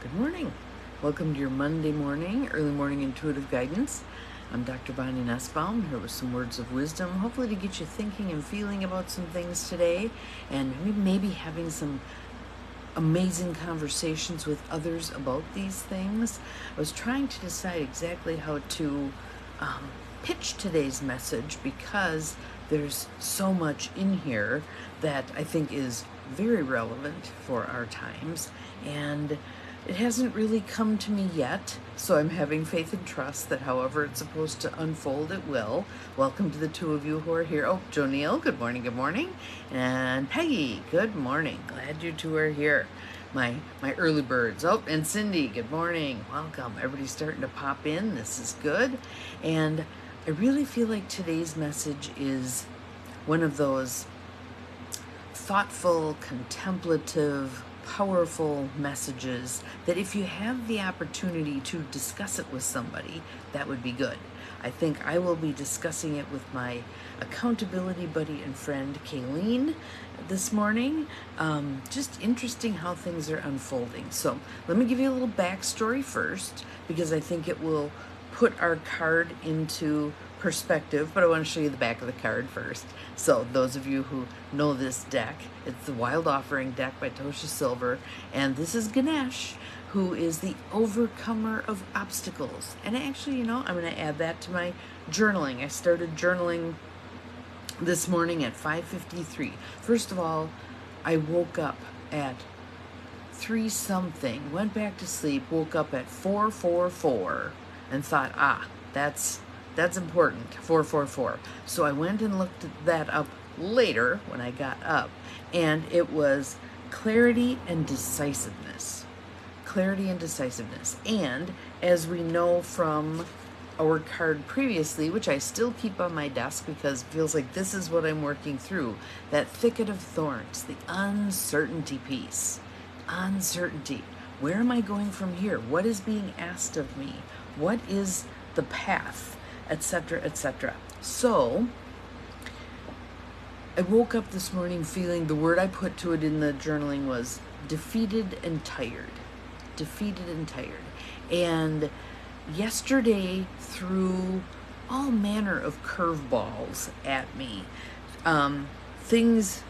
Good morning. Welcome to your Monday morning, early morning intuitive guidance. I'm Dr. Bonnie Nussbaum, here with some words of wisdom, hopefully to get you thinking and feeling about some things today, and maybe having some amazing conversations with others about these things. I was trying to decide exactly how to pitch today's message because there's so much in here that I think is very relevant for our times, and it hasn't really come to me yet, so I'm having faith and trust that however it's supposed to unfold, it will. Welcome to the two of you who are here. Oh, Jonille, good morning, good morning. And Peggy, good morning. Glad you two are here. My early birds. Oh, and Cindy, good morning. Welcome. Everybody's starting to pop in. This is good. And I really feel like today's message is one of those thoughtful, contemplative, powerful messages that if you have the opportunity to discuss it with somebody, that would be good. I think I will be discussing it with my accountability buddy and friend, Kayleen, this morning. Just interesting how things are unfolding. So let me give you a little backstory first, because I think it will put our card into perspective, but I want to show you the back of the card first. So those of you who know this deck, it's the Wild Offering deck by Tosha Silver, and this is Ganesh, who is the overcomer of obstacles. And actually, I'm going to add that to my journaling. I started journaling this morning at 5:53. First of all, I woke up at 3 something, went back to sleep, woke up at 4:44, and thought, that's important, 444. So I went and looked that up later when I got up, and it was clarity and decisiveness. Clarity and decisiveness. And as we know from our card previously, which I still keep on my desk because it feels like this is what I'm working through, that thicket of thorns, the uncertainty piece. Uncertainty. Where am I going from here? What is being asked of me? What is the path? Etc., etc. So I woke up this morning feeling, the word I put to it in the journaling was defeated and tired. Defeated and tired. And yesterday threw all manner of curveballs at me. Things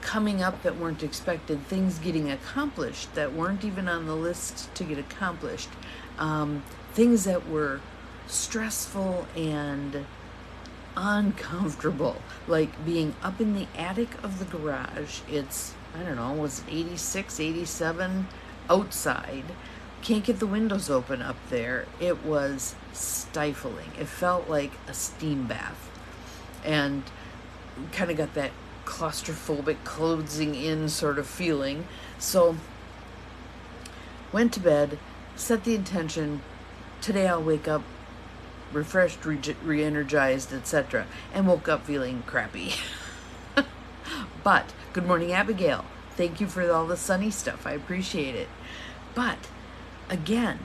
coming up that weren't expected, things getting accomplished that weren't even on the list to get accomplished, things that were stressful and uncomfortable, like being up in the attic of the garage. It's, I don't know, was it 86, 87 outside? Can't get the windows open up there. It was stifling. It felt like a steam bath, and kind of got that claustrophobic closing in sort of feeling. So went to bed, set the intention, today I'll wake up refreshed, re-energized, etc., and woke up feeling crappy. But good morning, Abigail. Thank you for all the sunny stuff. I appreciate it. But again,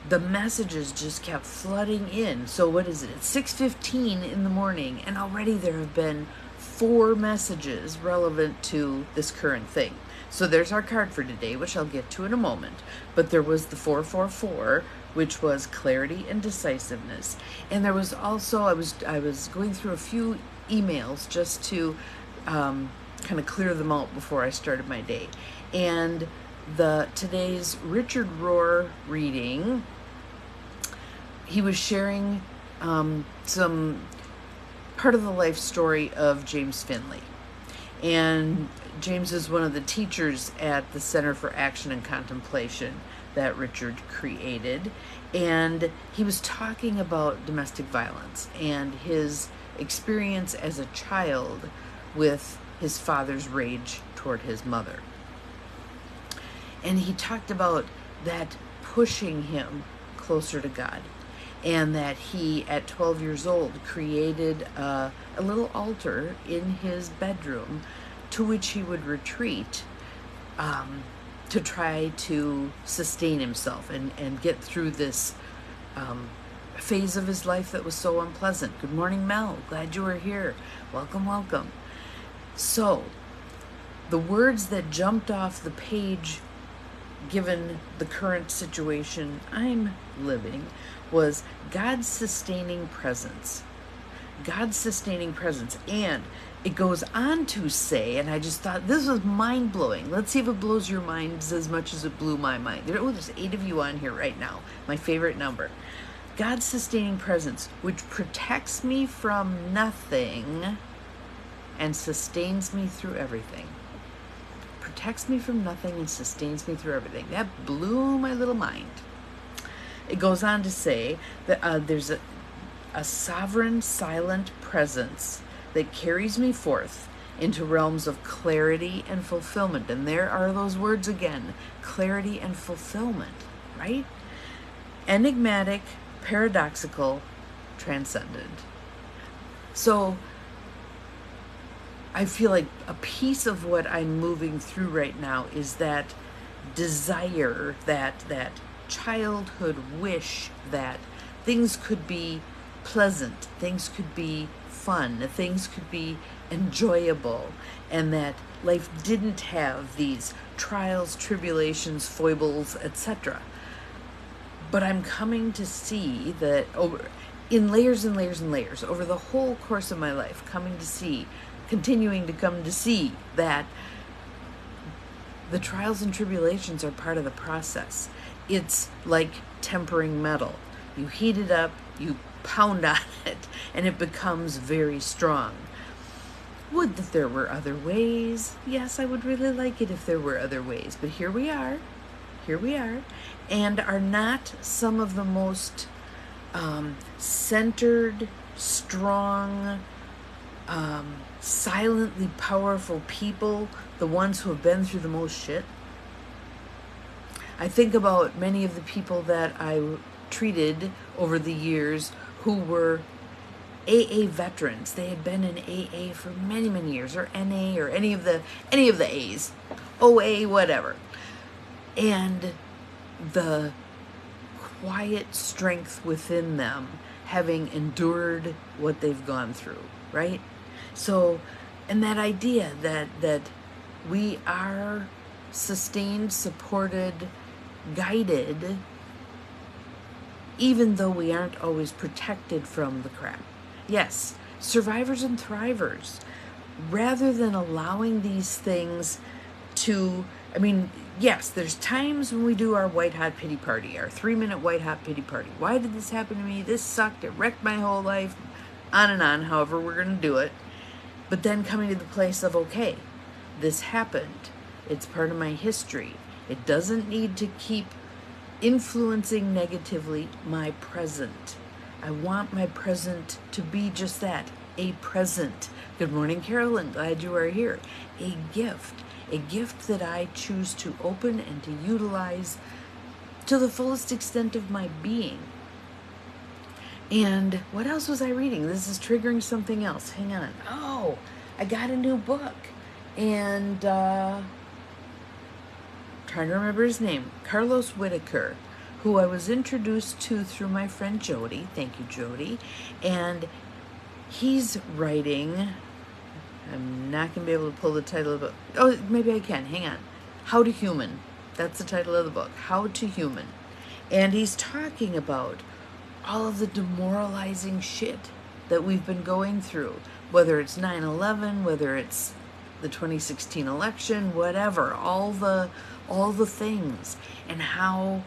the messages just kept flooding in. So what is it? It's 6:15 in the morning, and already there have been 4 messages relevant to this current thing. So there's our card for today, which I'll get to in a moment. But there was the 444, which was clarity and decisiveness. And there was also, I was going through a few emails just to kind of clear them out before I started my day. And today's Richard Rohr reading, he was sharing some part of the life story of James Finley. And James is one of the teachers at the Center for Action and Contemplation that Richard created, and he was talking about domestic violence and his experience as a child with his father's rage toward his mother. And he talked about that pushing him closer to God, and that he, at 12 years old, created a little altar in his bedroom to which he would retreat to try to sustain himself and get through this phase of his life that was so unpleasant. Good morning, Mel. Glad you are here. Welcome, welcome. So, the words that jumped off the page given the current situation I'm living, was God's sustaining presence. God's sustaining presence. And it goes on to say, and I just thought this was mind blowing. Let's see if it blows your minds as much as it blew my mind. There's 8 of you on here right now. My favorite number. God's sustaining presence, which protects me from nothing and sustains me through everything. Protects me from nothing and sustains me through everything. That blew my little mind. It goes on to say that there's a sovereign, silent presence that carries me forth into realms of clarity and fulfillment. And there are those words again, clarity and fulfillment, right? Enigmatic, paradoxical, transcendent. So I feel like a piece of what I'm moving through right now is that desire, that childhood wish that things could be pleasant, things could be fun, things could be enjoyable, and that life didn't have these trials, tribulations, foibles, etc. But I'm coming to see that in layers and layers and layers over the whole course of my life, continuing to come to see that the trials and tribulations are part of the process. It's like tempering metal. You heat it up, you pound on it, and it becomes very strong. Would that there were other ways? Yes, I would really like it if there were other ways, but here we are, and are not some of the most centered, strong, silently powerful people the ones who have been through the most shit? I think about many of the people that I treated over the years who were AA veterans. They had been in AA for many, many years, or NA, or any of the A's, OA, whatever. And the quiet strength within them, having endured what they've gone through, right? So, and that idea that we are sustained, supported, guided, even though we aren't always protected from the crap. Yes, survivors and thrivers. Rather than allowing these things to, yes, there's times when we do our white hot pity party, our 3-minute white hot pity party. Why did this happen to me? This sucked. It wrecked my whole life. On and on, however we're going to do it. But then coming to the place of, okay, this happened. It's part of my history. It doesn't need to keep influencing negatively my present. I want my present to be just that, a present. Good morning, Carolyn. Glad you are here. A gift that I choose to open and to utilize to the fullest extent of my being. And what else was I reading? This is triggering something else. Hang on. Oh, I got a new book. And trying to remember his name. Carlos Whitaker, who I was introduced to through my friend Jody. Thank you, Jody. And he's writing, I'm not going to be able to pull the title of it. Oh, maybe I can. Hang on. How to Human. That's the title of the book. How to Human. And he's talking about all of the demoralizing shit that we've been going through, whether it's 9/11, whether it's the 2016 election, whatever, all the things, and how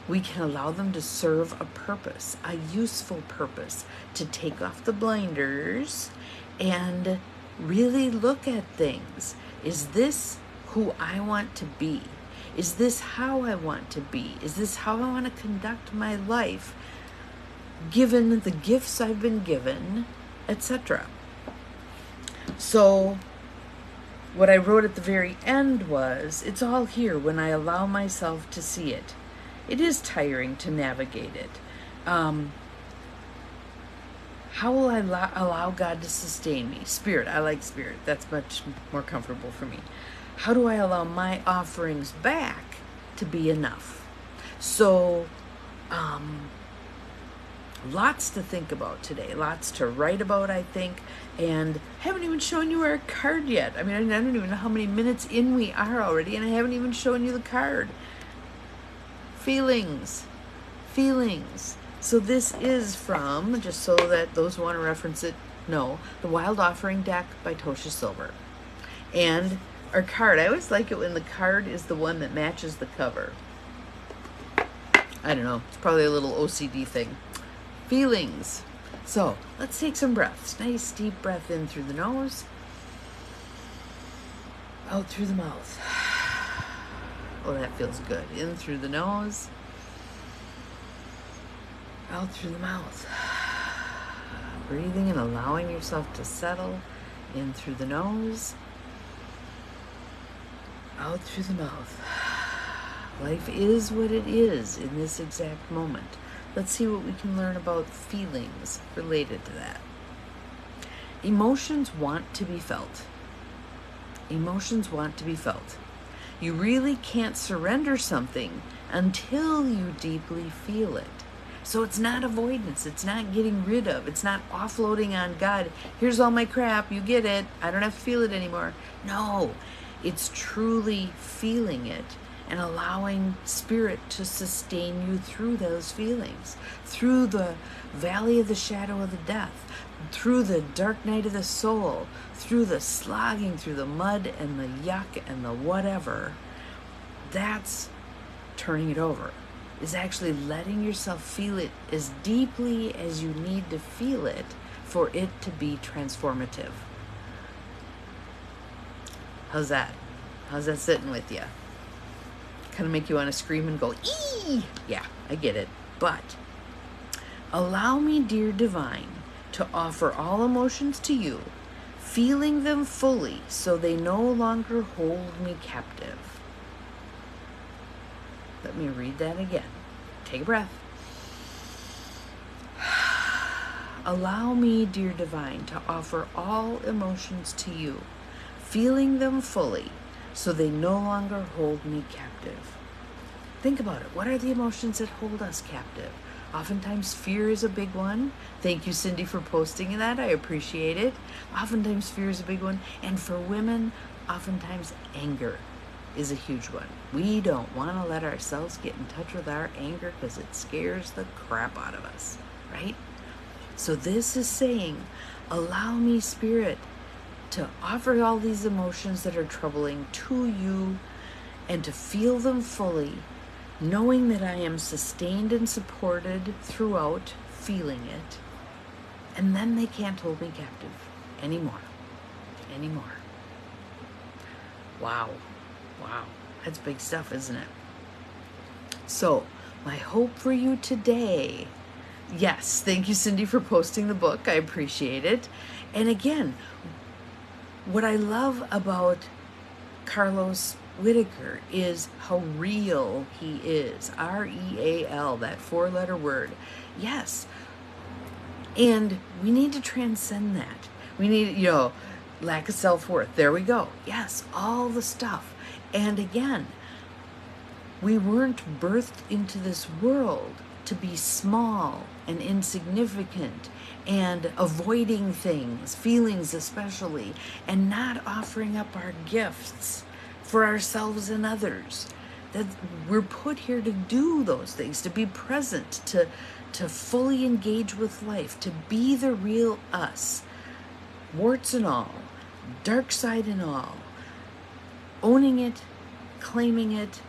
we can allow them to serve a purpose, a useful purpose, to take off the blinders and really look at things. Is this who I want to be? Is this how I want to be? Is this how I want to conduct my life, given the gifts I've been given, etc.? So what I wrote at the very end was, it's all here when I allow myself to see it. It is tiring to navigate it. How will I allow God to sustain me? Spirit. I like spirit. That's much more comfortable for me. How do I allow my offerings back to be enough? So, lots to think about today. Lots to write about, I think. And I haven't even shown you our card yet. I don't even know how many minutes in we are already, and I haven't even shown you the card. feelings. Feelings. So this is from, just so that those who want to reference it know, The Wild Offering deck by Tosha Silver. And our card, I always like it when the card is the one that matches the cover. I don't know, it's probably a little OCD thing. Feelings. So let's take some breaths. Nice deep breath in through the nose, out through the mouth. Oh, that feels good. In through the nose, out through the mouth. Breathing and allowing yourself to settle. In through the nose, out through the mouth. Life is what it is in this exact moment. Let's see what we can learn about feelings related to that. Emotions want to be felt. Emotions want to be felt. You really can't surrender something until you deeply feel it. So it's not avoidance. It's not getting rid of. It's not offloading on God. Here's all my crap. You get it. I don't have to feel it anymore. No, it's truly feeling it and allowing Spirit to sustain you through those feelings, through the valley of the shadow of the death, through the dark night of the soul, through the slogging, through the mud and the yuck and the whatever. That's turning it over, is actually letting yourself feel it as deeply as you need to feel it for it to be transformative. How's that? How's that sitting with you? Kind of make you want to scream and go, ee! Yeah, I get it. But allow me, dear divine, to offer all emotions to you, feeling them fully so they no longer hold me captive. Let me read that again. Take a breath. Allow me, dear divine, to offer all emotions to you, feeling them fully so they no longer hold me captive. Think about it. What are the emotions that hold us captive? Oftentimes fear is a big one. Thank you, Cindy, for posting that. I appreciate it. Oftentimes fear is a big one. And for women, oftentimes anger is a huge one. We don't want to let ourselves get in touch with our anger because it scares the crap out of us, right? So this is saying, allow me, Spirit, to offer all these emotions that are troubling to you and to feel them fully, knowing that I am sustained and supported throughout feeling it. And then they can't hold me captive anymore. Wow. That's big stuff, isn't it? So, my hope for you today, yes, thank you, Cindy, for posting the book. I appreciate it. And again, what I love about Carlos Whitaker is how real he is. R-E-A-L, that 4-letter word. Yes. And we need to transcend that. We need, lack of self-worth. There we go. Yes, all the stuff. And again, we weren't birthed into this world to be small and insignificant and avoiding things, feelings especially, and not offering up our gifts for ourselves and others. That we're put here to do those things, to be present, to fully engage with life, to be the real us, warts and all, dark side and all, owning it, claiming it,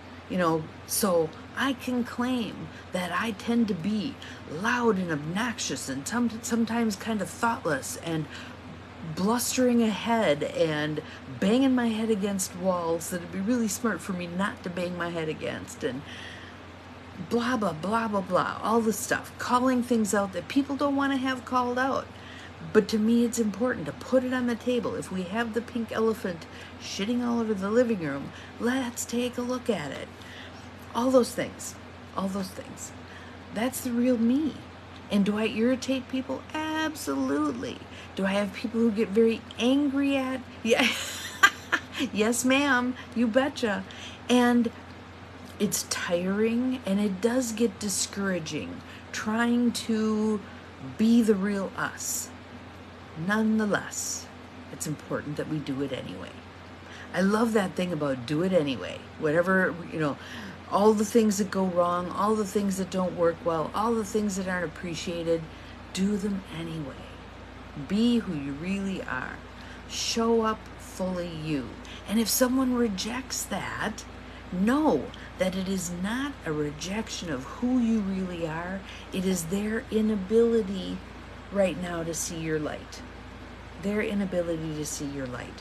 so I can claim that I tend to be loud and obnoxious and sometimes kind of thoughtless and blustering ahead and banging my head against walls that it'd be really smart for me not to bang my head against, and blah, blah, blah, blah, blah, all this stuff, calling things out that people don't want to have called out. But to me, it's important to put it on the table. If we have the pink elephant shitting all over the living room, let's take a look at it. All those things. That's the real me. And do I irritate people? Absolutely. Do I have people who get very angry at? Yeah. Yes, ma'am. You betcha. And it's tiring and it does get discouraging trying to be the real us. Nonetheless, it's important that we do it anyway. I love that thing about do it anyway. Whatever, all the things that go wrong, all the things that don't work well, all the things that aren't appreciated, do them anyway. Be who you really are. Show up fully you. And if someone rejects that, know that it is not a rejection of who you really are. It is their inability right now to see your light. Their inability to see your light,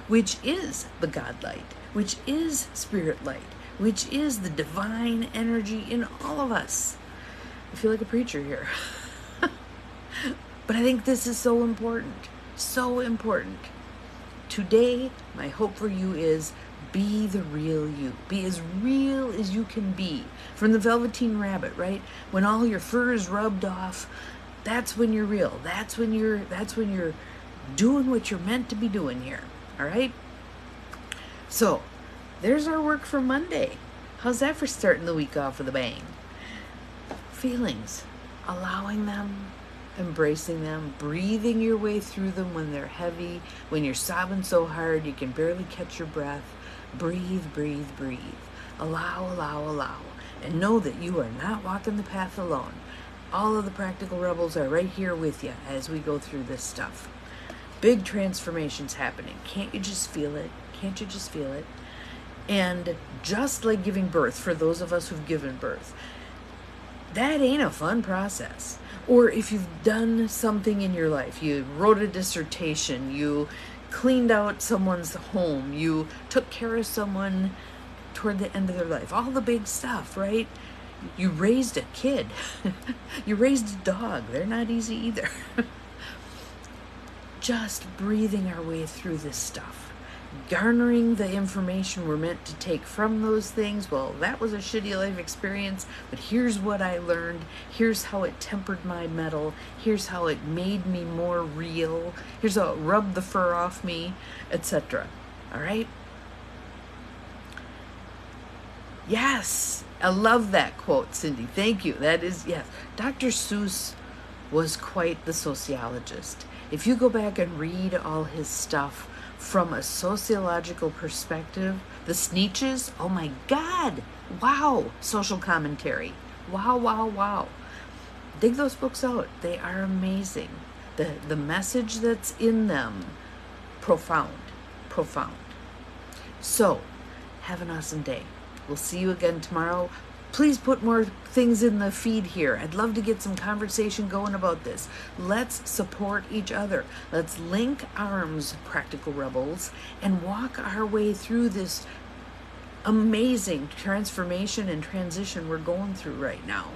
which is the God light, which is spirit light, which is the divine energy in all of us. I feel like a preacher here. But I think this is so important. So important. Today, my hope for you is be the real you. Be as real as you can be. From the Velveteen Rabbit, right? When all your fur is rubbed off, that's when you're real. That's when you're doing what you're meant to be doing here. All right? So, there's our work for Monday. How's that for starting the week off with a bang? Feelings. Allowing them, embracing them, breathing your way through them when they're heavy, when you're sobbing so hard you can barely catch your breath. Breathe, breathe, breathe. Allow, allow, allow. And know that you are not walking the path alone. All of the practical rebels are right here with you as we go through this stuff. Big transformations happening. Can't you just feel it? Can't you just feel it? And just like giving birth, for those of us who've given birth, that ain't a fun process. Or if you've done something in your life, you wrote a dissertation, you cleaned out someone's home, you took care of someone toward the end of their life, all the big stuff, right? You raised a kid, you raised a dog, they're not easy either. Just breathing our way through this stuff, garnering the information we're meant to take from those things. Well, that was a shitty life experience, but here's what I learned. Here's how it tempered my metal. Here's how it made me more real. Here's how it rubbed the fur off me, etc. All right? Yes, I love that quote, Cindy. Thank you. That is, yes. Dr. Seuss was quite the sociologist. If you go back and read all his stuff from a sociological perspective, the Sneetches, oh my God, wow, social commentary. Wow, wow, wow. Dig those books out. They are amazing. The message that's in them, profound, profound. So, have an awesome day. We'll see you again tomorrow. Please put more things in the feed here. I'd love to get some conversation going about this. Let's support each other. Let's link arms, practical rebels, and walk our way through this amazing transformation and transition we're going through right now.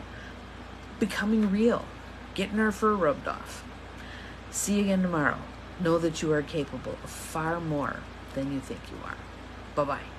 Becoming real, getting our fur rubbed off. See you again tomorrow. Know that you are capable of far more than you think you are. Bye-bye.